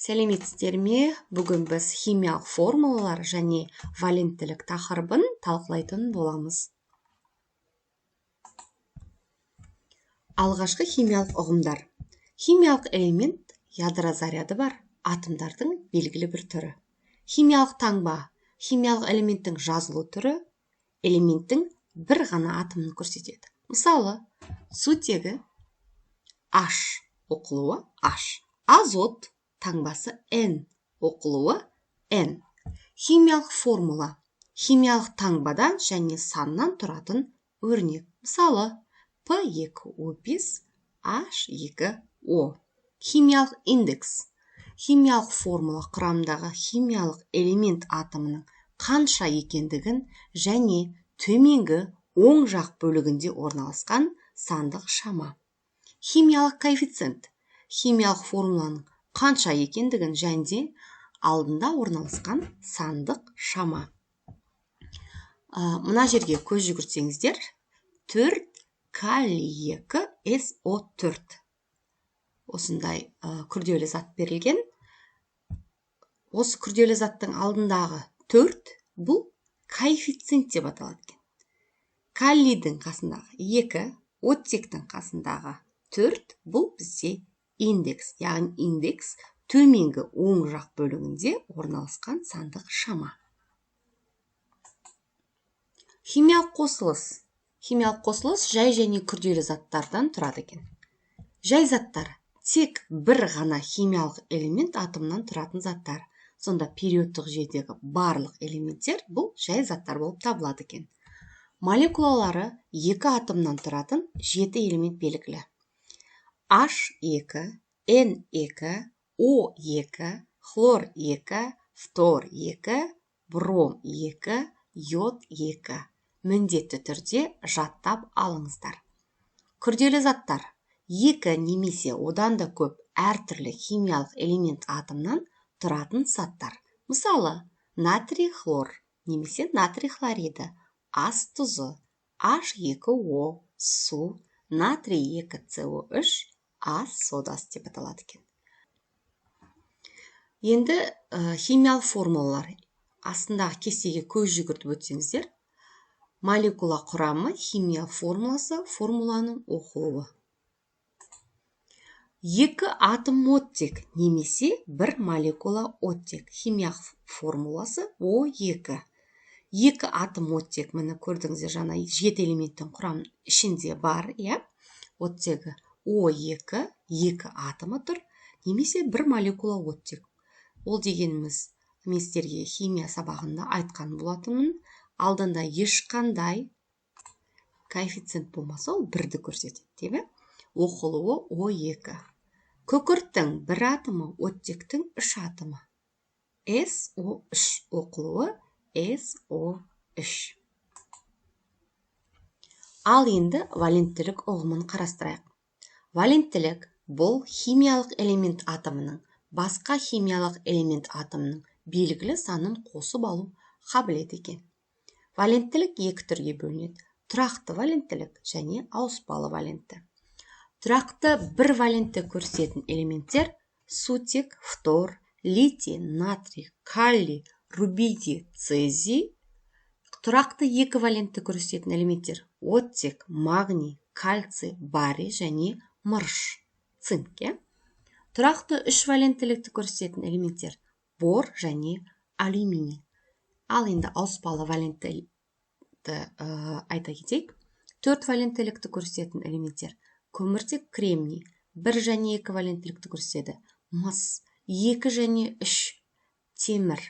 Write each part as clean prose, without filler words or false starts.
Сәлеметсіздер ме? Бүгін біз химиялық формулалар және валенттілік тақырыбын талқылайтын боламыз. Алғашқы химиялық ұғымдар. Химиялық элемент ядро заряды бар атомдардың белгілі бір түрі. Химиялық таңба химиялық элементтің жазылу түрі элементтің бір ғана атомын көрсетеді. Мысалы, сутегі H оқылуы H, азот таңбасы N, оқылуы N. Химиялық формула химиялық таңбадан және саннан тұратын өрнек. Мысалы, P2O5 H2O. Химиялық индекс химиялық формула құрамындағы химиялық элемент атомының қанша екендігін және төменгі оң жақ бөлігінде орналасқан сандық шама. Химиялық коэффициент химиялық формуланың қанша екендігін және алдында орналасқан сандық шама. Мына жерге көз жүгіртсеңіздер, 4 калий 2 SO4. Осындай күрделі зат берілген. Осы күрделі заттың алдындағы 4 бұл коэффициент деп аталады. Калийдің қасындағы 2, оттектің қасындағы 4 бұл бізде индекс, яғни индекс төменгі оң жақ бөлігінде орналасқан сандық шама. Химиялық қосылыс. Химиялық қосылыс жай және күрделі заттардан тұрады екен. Жай заттар тек бір ғана химиялық элемент атомнан тұратын заттар. Сонда периодтық жүйедегі барлық элементтер бұл жай заттар болып табылады екен. Молекулалары 2 атомнан тұратын 7 элемент белгілі. H2, N2, O2, хлор 2, фтор 2, бром 2, йод 2. Міндетті түрде жаттап алыңыздар. Күрделі заттар 2 немесе одан да көп әртүрлі химиялық элемент атомнан тұратын заттар. Мысалы, натрий хлор немесе натрий хлориді, ас тұзы, H2O, су, натрий 2CO3, ас содасы деп аталады екен. Енді химиялық формулалар. Астындағы кестеге көз жүгіртіп өтсеңіздер, молекула құрамы химиялық формуласы формуланың оқылуы. 2 атом оттек немесе 1 молекула оттек. Химиялық формуласы O2. 2 атом оттек, міне көрдіңіздер, жаңа 7 элементтің құрамы ішінде бар, оттегі O2, 2 атомы тұр, немесе 1 молекула оттек. Ол дегеніміз, мен сіздерге химия сабағында айтқан болатынмын, алдында ешқандай коэффициент болмаса, ол 1-ді көрсетеді, оқылуы O2. Күкірттің 1 атомы, оттектің 3 атомы. SO3, оқылуы SO3. Ал енді валенттілік ұғымын қарастырайық. Валенттілік бұл химиялық элемент атомының басқа химиялық элемент атомының белгілі санын қосып алу қабілеті екен. Валенттілік 2 түрге бөлінеді. Тұрақты валенттілік және ауыспалы валентті. Тұрақты 1 валентті көрсететін элементтер сутек, фтор, литий, натрий, калий, рубидий, цезий. Тұрақты 2 валентті көрсететін элементтер оттек, магний, кальций, барий және мырыш, цинк. Тұрақты 3 валенттілікті көрсететін элементтер бор және алюминий. Ал енді ауыспалы валентті айта кетейік. 4 валенттілікті көрсететін элементтер көміртек, кремний, 1 және 2 валенттілікті көрсетеді мыс, 2 және 3 темір,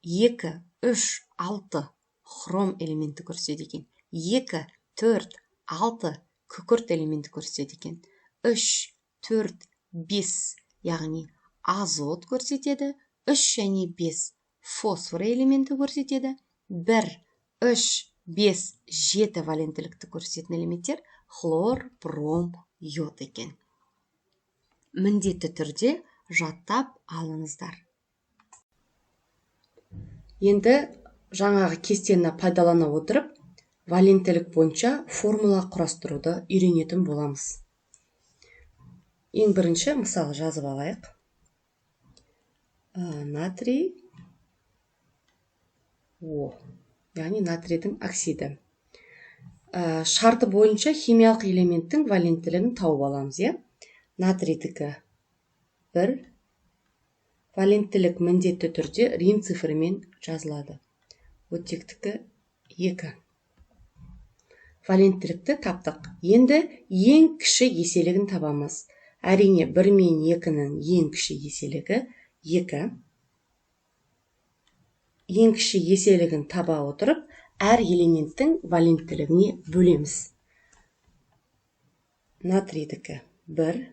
2, 3, 6 хром элементі көрсетеді екен. 2, 4, 6 күкірт элементі көрсетеді екен. 3, 4, 5, яғни азот көрсетеді. 3 және 5 фосфор элементі көрсетеді. 1, 3, 5, 7 валенттілікті көрсететін элементтер хлор, бром, йод екен. Міндетті түрде жаттап алыңыздар. Енді жаңағы кестені пайдалана отырып, валенттілік бойынша формула құрастыруды үйренетін боламыз. Ең бірінші мысал жазып алайық. натрий О, яғни натрийдің оксиді. Шарты бойынша химиялық элементтің валенттілігін тауып аламыз, иә? Натрийдікі 1, валенттілік міндетті түрде рим цифрымен жазылады. Оттектікі 2. Валенттілікті таптық. Енді ең кіші еселігін табамыз. Әрине 1 мен 2-нің ең кіші еселігі 2. Ең кіші еселігін таба отырып, әр элементтің валенттілігіне бөлеміз. Натрийдікі 1,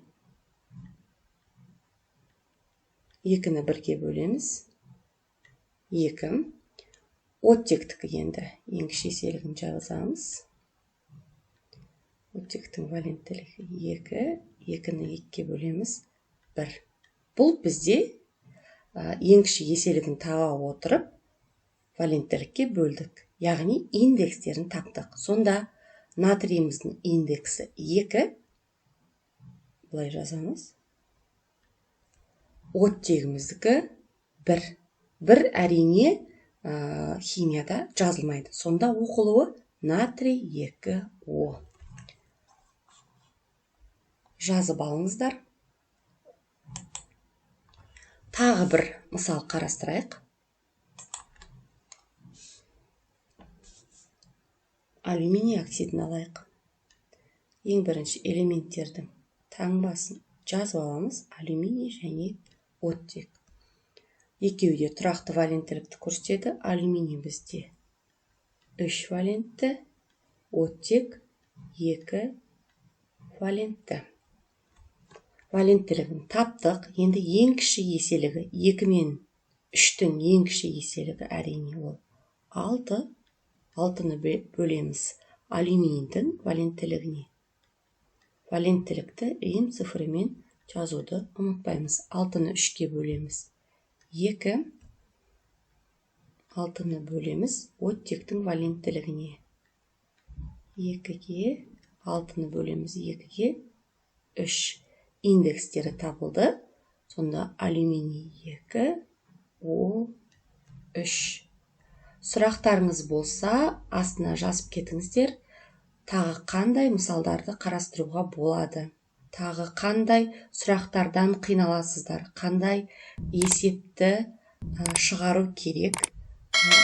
2-ні 1-ге бөлеміз, 2. Оттектікі енді ең кіші еселігін жазамыз. Оттектің валенттілігі 2, 2-ні 2-ге бөлеміз, 1. Бұл бізде ең кіші еселігін таба отырып, валенттілікке бөлдік. Яғни индекстерін таптық. Сонда натрийіміздің индексі 2. Бұлай жазамыз. Оттегіміздікі 1. 1 әрине химияда жазылмайды. Сонда оқылуы натрий 2O. Жазып алыңыздар. Тағы бір мысал қарастырайық. Алюминий оксидін алайық. Ең бірінші элементтердің таңбасын жазып аламыз. Алюминий және оттек. Екеуі де тұрақты валенттілікті көрсетеді. Алюминий бізде 3 валентті, оттек 2 валентті. Валенттілігін таптық. Енді ең кіші еселігі 2 мен 3-тің ең кіші еселігі әрине ол 6. 6-ны бөлеміз алюминийдің валенттілігіне. Валенттілікті рим цифрымен жазуды ұмытпаймыз. 6-ны 3-ге бөлеміз 2. 6-ны бөлеміз оттектің валенттілігіне. 2-ге 6-ны бөлеміз 2-ге 3. Индекстері табылды. Сонда алюминий 2, О 3. Сұрақтарыңыз болса, астына жазып кетіңіздер. Тағы қандай мысалдарды қарастыруға болады? Тағы қандай сұрақтардан қиналасыздар? Қандай есепті шығару керек?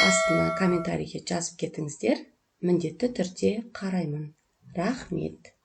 Астына комментарийге жазып кетіңіздер. Міндетті түрде қараймын. Рахмет.